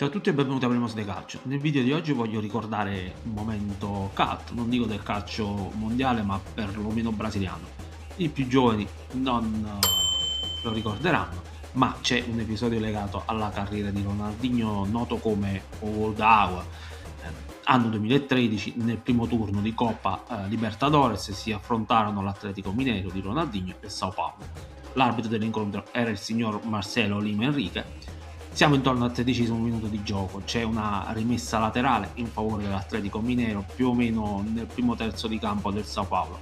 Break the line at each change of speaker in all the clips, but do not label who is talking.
Ciao a tutti e benvenuti a Primoz de Calcio. Nel video di oggi voglio ricordare un momento cult, non dico del calcio mondiale, ma perlomeno brasiliano. I più giovani non lo ricorderanno, ma c'è un episodio legato alla carriera di Ronaldinho, noto come O Gol d'Água. Anno 2013, nel primo turno di Coppa Libertadores si affrontarono l'Atlético Mineiro di Ronaldinho e Sao Paulo. L'arbitro dell'incontro era il signor Marcelo Lima Enrique. Siamo intorno al 13° minuto di gioco, c'è una rimessa laterale in favore dell'Atletico Mineiro più o meno nel primo terzo di campo del Sao Paulo.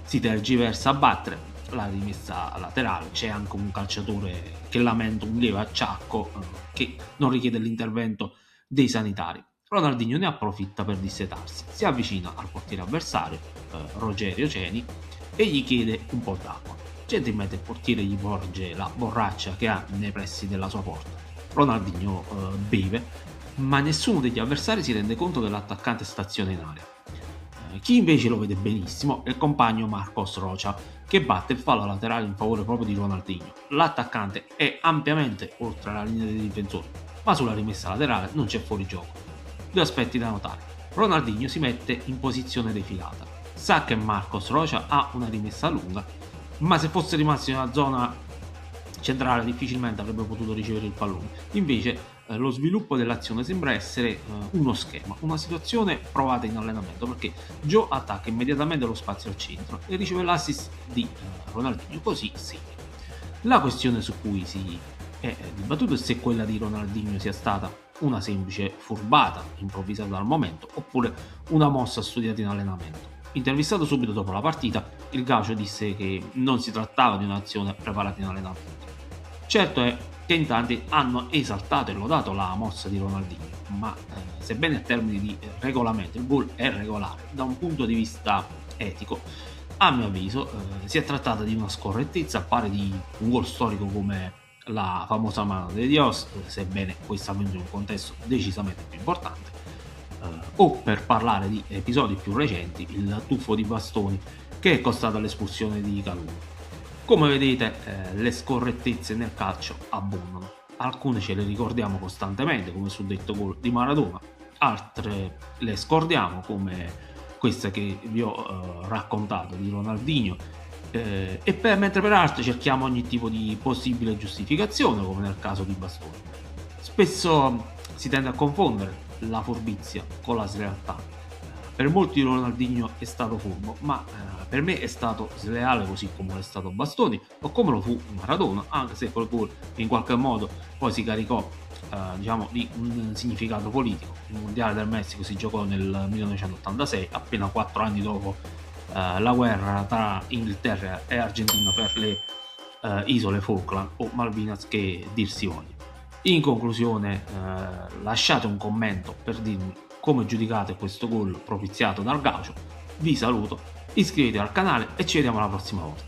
Si tergiversa a battere la rimessa laterale, c'è anche un calciatore che lamenta un lieve acciacco che non richiede l'intervento dei sanitari. Ronaldinho ne approfitta per dissetarsi, si avvicina al portiere avversario, Rogerio Ceni, e gli chiede un po' d'acqua. Gentilmente il portiere gli porge la borraccia che ha nei pressi della sua porta. Ronaldinho beve, ma nessuno degli avversari si rende conto dell'attaccante stazione in area. Chi invece lo vede benissimo è il compagno Marcos Rocha, che batte il fallo laterale in favore proprio di Ronaldinho. L'attaccante è ampiamente oltre la linea dei difensori, ma sulla rimessa laterale non c'è fuorigioco. Due aspetti da notare. Ronaldinho si mette in posizione defilata. Sa che Marcos Rocha ha una rimessa lunga, ma se fosse rimasto in una zona centrale difficilmente avrebbe potuto ricevere il pallone. Invece lo sviluppo dell'azione sembra essere uno schema, una situazione provata in allenamento, perché Joe attacca immediatamente lo spazio al centro e riceve l'assist di Ronaldinho, così sì. La questione su cui si è dibattuto è se quella di Ronaldinho sia stata una semplice furbata improvvisata dal momento oppure una mossa studiata in allenamento. Intervistato subito dopo la partita, il Gaucho disse che non si trattava di un'azione preparata in allenamento. Certo è che in tanti hanno esaltato e lodato la mossa di Ronaldinho, ma sebbene a termini di regolamento il gol è regolare, da un punto di vista etico, a mio avviso si è trattata di una scorrettezza al pari di un gol storico come la famosa mano de Dios, sebbene questo avvenuto in un contesto decisamente più importante, o per parlare di episodi più recenti, il tuffo di bastoni che è costato l'espulsione di Kalou. Come vedete le scorrettezze nel calcio abbondano, alcune ce le ricordiamo costantemente come sul detto gol di Maradona, altre le scordiamo come questa che vi ho raccontato di Ronaldinho, mentre per altre cerchiamo ogni tipo di possibile giustificazione come nel caso di Bastoni. Spesso si tende a confondere la furbizia con la slealtà. Per molti Ronaldinho è stato furbo, ma per me è stato sleale così come lo è stato Bastoni o come lo fu Maradona, anche se quel gol in qualche modo poi si caricò di un significato politico. Il mondiale del Messico si giocò nel 1986, appena 4 anni dopo la guerra tra Inghilterra e Argentina per le isole Falkland o Malvinas, che dir si voglia. In conclusione, lasciate un commento per dirmi come giudicate questo gol propiziato dal Gaucho. Vi saluto, iscrivetevi al canale e ci vediamo la prossima volta.